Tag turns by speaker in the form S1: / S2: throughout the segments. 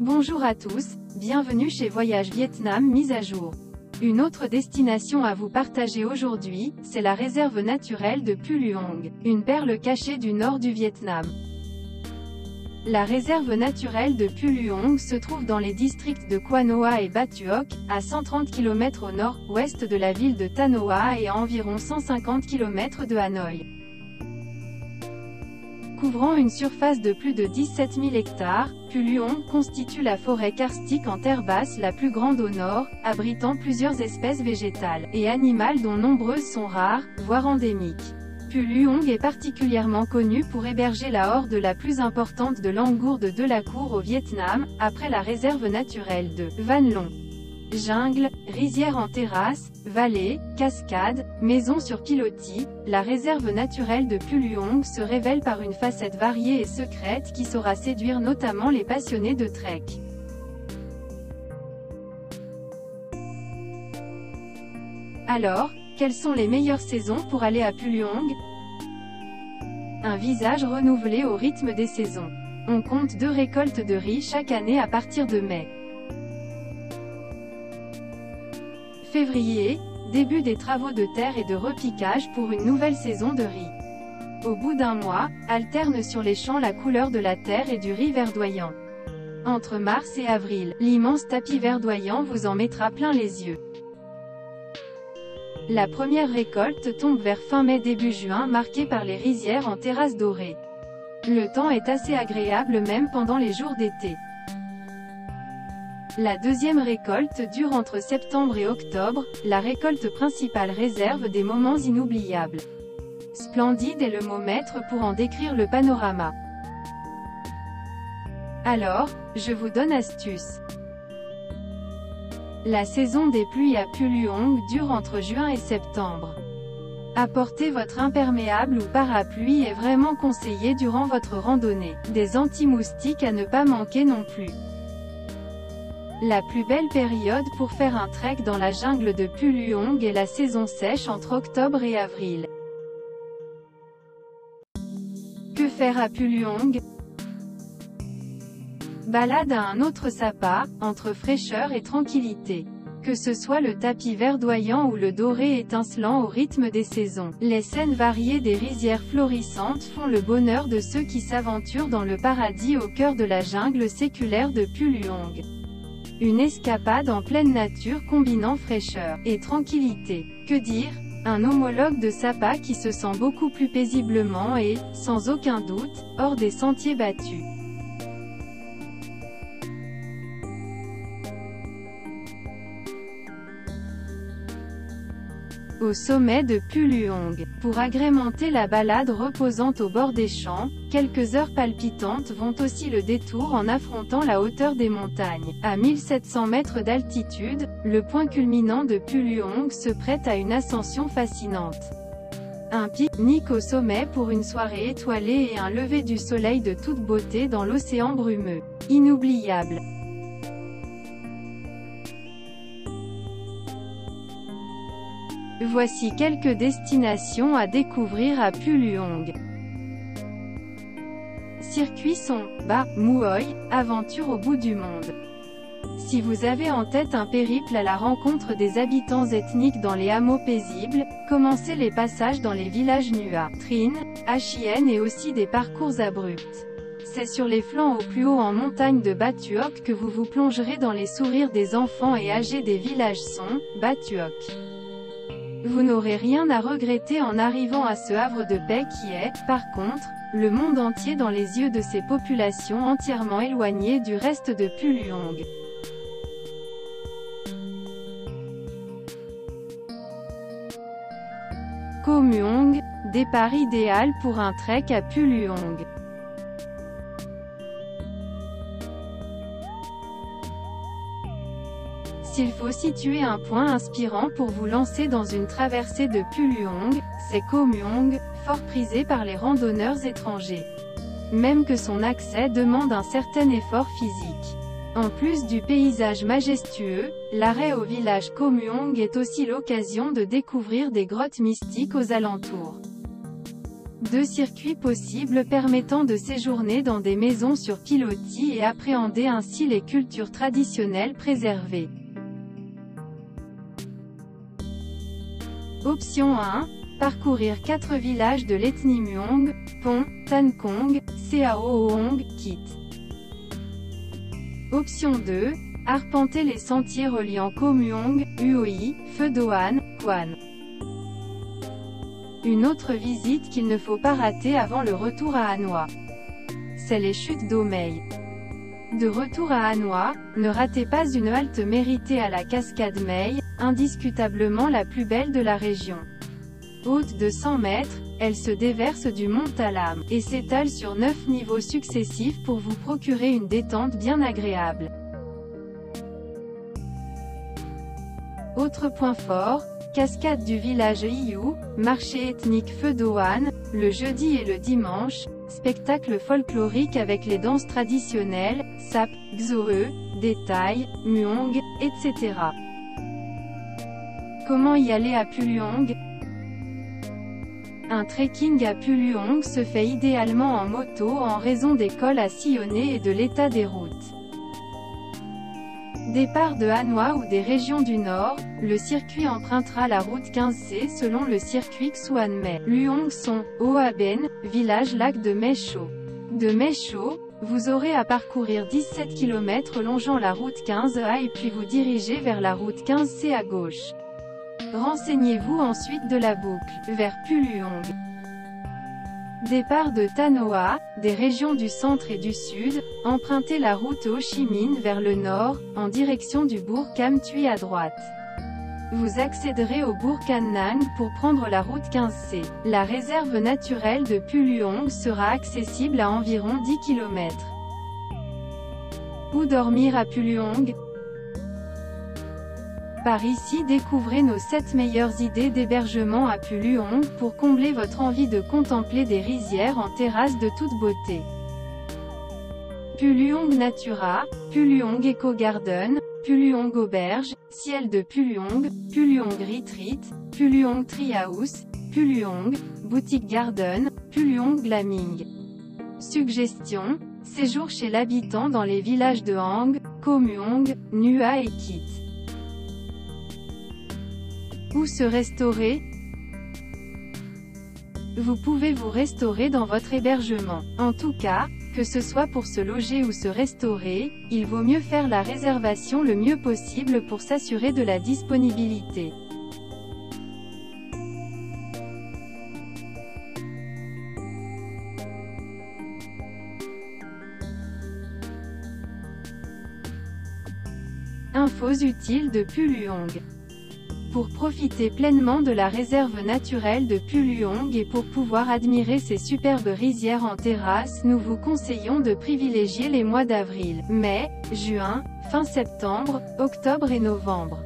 S1: Bonjour à tous, bienvenue chez Voyage Vietnam mise à jour. Une autre destination à vous partager aujourd'hui, c'est la réserve naturelle de Pu Luong, une perle cachée du nord du Vietnam. La réserve naturelle de Pu Luong se trouve dans les districts de Qua Ngoa et Ba Tuoc, à 130 km au nord-ouest de la ville de Ta Ngoa et à environ 150 km de Hanoï. Couvrant une surface de plus de 17 000 hectares, Pu Luong constitue la forêt karstique en terre basse la plus grande au nord, abritant plusieurs espèces végétales et animales dont nombreuses sont rares, voire endémiques. Pu Luong est particulièrement connu pour héberger la horde la plus importante de langourdes de la cour au Vietnam, après la réserve naturelle de Van Long. Jungle, rizières en terrasse, vallées, cascades, maisons sur pilotis, la réserve naturelle de Pu Luong se révèle par une facette variée et secrète qui saura séduire notamment les passionnés de trek. Alors, quelles sont les meilleures saisons pour aller à Pu Luong? Un visage renouvelé au rythme des saisons. On compte 2 récoltes de riz chaque année à partir de mai. Février, début des travaux de terre et de repiquage pour une nouvelle saison de riz. Au bout d'un mois, alterne sur les champs la couleur de la terre et du riz verdoyant. Entre mars et avril, l'immense tapis verdoyant vous en mettra plein les yeux. La première récolte tombe vers fin mai début juin, marquée par les rizières en terrasse dorée. Le temps est assez agréable même pendant les jours d'été. La deuxième récolte dure entre septembre et octobre, la récolte principale réserve des moments inoubliables. Splendide est le mot maître pour en décrire le panorama. Alors, je vous donne astuce. La saison des pluies à Pu Luong dure entre juin et septembre. Apportez votre imperméable ou parapluie est vraiment conseillé durant votre randonnée. Des anti-moustiques à ne pas manquer non plus. La plus belle période pour faire un trek dans la jungle de Pu Luong est la saison sèche entre octobre et avril. Que faire à Pu Luong? Balade à un autre sapa, entre fraîcheur et tranquillité. Que ce soit le tapis verdoyant ou le doré étincelant au rythme des saisons, les scènes variées des rizières florissantes font le bonheur de ceux qui s'aventurent dans le paradis au cœur de la jungle séculaire de Pu Luong. Une escapade en pleine nature combinant fraîcheur et tranquillité. Que dire? Un homologue de sapa qui se sent beaucoup plus paisiblement et, sans aucun doute, hors des sentiers battus. Au sommet de Pu Luong. Pour agrémenter la balade reposante au bord des champs, quelques heures palpitantes vont aussi le détour en affrontant la hauteur des montagnes. À 1700 mètres d'altitude, le point culminant de Pu Luong se prête à une ascension fascinante. Un pique-nique au sommet pour une soirée étoilée et un lever du soleil de toute beauté dans l'océan brumeux. Inoubliable. Voici quelques destinations à découvrir à Pu Luong. Circuit Son Ba Muoi, aventure au bout du monde. Si vous avez en tête un périple à la rencontre des habitants ethniques dans les hameaux paisibles, commencez les passages dans les villages Nua, Trinh, Hien et aussi des parcours abrupts. C'est sur les flancs au plus haut en montagne de Ba Tuoc que vous vous plongerez dans les sourires des enfants et âgés des villages Son Ba Tuoc. Vous n'aurez rien à regretter en arrivant à ce havre de paix qui est, par contre, le monde entier dans les yeux de ces populations entièrement éloignées du reste de Pu Luong. Koh Muong, départ idéal pour un trek à Pu Luong. S'il faut situer un point inspirant pour vous lancer dans une traversée de Pu Luong, c'est Koh Muong, fort prisé par les randonneurs étrangers. Même que son accès demande un certain effort physique. En plus du paysage majestueux, l'arrêt au village Koh Muong est aussi l'occasion de découvrir des grottes mystiques aux alentours. 2 circuits possibles permettant de séjourner dans des maisons sur pilotis et appréhender ainsi les cultures traditionnelles préservées. Option 1. Parcourir 4 villages de l'ethnie Muong, Pon, Tankong, Seaoong, Kit. Option 2. Arpenter les sentiers reliant Ko Muong, Uoi, Phedoan, Quan. Une autre visite qu'il ne faut pas rater avant le retour à Hanoï. C'est les chutes d'Omei. De retour à Hanoï, ne ratez pas une halte méritée à la cascade Mei, indiscutablement la plus belle de la région. Haute de 100 mètres, elle se déverse du mont Talam, et s'étale sur 9 niveaux successifs pour vous procurer une détente bien agréable. Autre point fort, cascade du village Iyu, marché ethnique Phedoan, le jeudi et le dimanche, spectacle folklorique avec les danses traditionnelles, Sap, Xoe, Détail, Muong, etc. Comment y aller à Puluong? Un trekking à Puluong se fait idéalement en moto en raison des cols à sillonner et de l'état des routes. Départ de Hanoï ou des régions du Nord, le circuit empruntera la route 15C selon le circuit Xuanmei. Luong Son, Oaben, village lac de Meisho. De Meisho, vous aurez à parcourir 17 km longeant la route 15A et puis vous diriger vers la route 15C à gauche. Renseignez-vous ensuite de la boucle, vers Puluong. Départ de Tanoa, des régions du centre et du sud, empruntez la route Ho Chi Minh vers le nord, en direction du bourg Cam Tui à droite. Vous accéderez au bourg Can Nang pour prendre la route 15C. La réserve naturelle de Puluong sera accessible à environ 10 km. Où dormir à Puluong? Par ici découvrez nos 7 meilleures idées d'hébergement à Puluong pour combler votre envie de contempler des rizières en terrasse de toute beauté. Puluong Natura, Puluong Eco Garden, Puluong Auberge, Ciel de Puluong, Puluong Retreat, Puluong Treehouse, Puluong, Boutique Garden, Puluong Glamming. Suggestions, séjour chez l'habitant dans les villages de Hang, Ko Muong, Nua et Kit. Où se restaurer? Vous pouvez vous restaurer dans votre hébergement. En tout cas, que ce soit pour se loger ou se restaurer, il vaut mieux faire la réservation le mieux possible pour s'assurer de la disponibilité. Infos utiles de Puluong. Pour profiter pleinement de la réserve naturelle de Puluong et pour pouvoir admirer ces superbes rizières en terrasse, nous vous conseillons de privilégier les mois d'avril, mai, juin, fin septembre, octobre et novembre.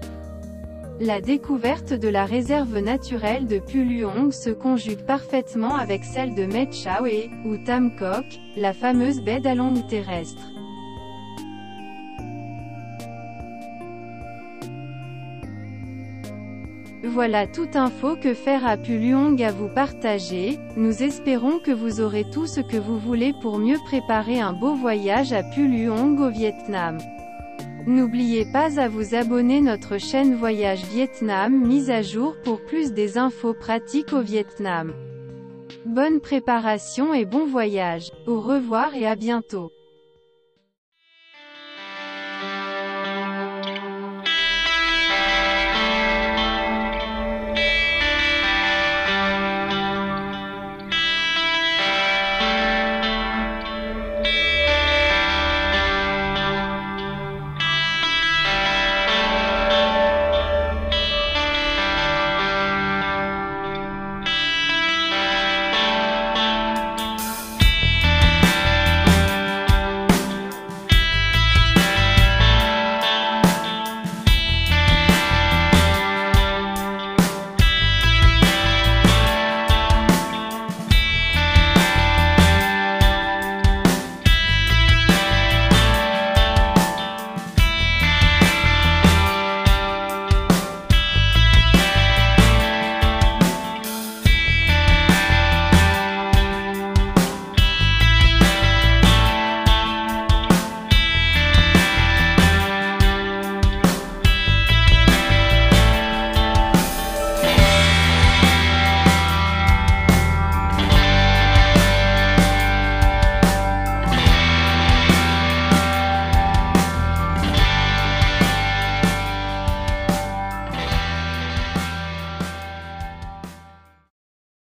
S1: La découverte de la réserve naturelle de Puluong se conjugue parfaitement avec celle de Mae Chau et, ou Tam Kok, la fameuse baie d'Along terrestre. Voilà toute info que faire à Puluong à vous partager. Nous espérons que vous aurez tout ce que vous voulez pour mieux préparer un beau voyage à Puluong au Vietnam. N'oubliez pas à vous abonner notre chaîne Voyage Vietnam mise à jour pour plus des infos pratiques au Vietnam. Bonne préparation et bon voyage. Au revoir et à bientôt.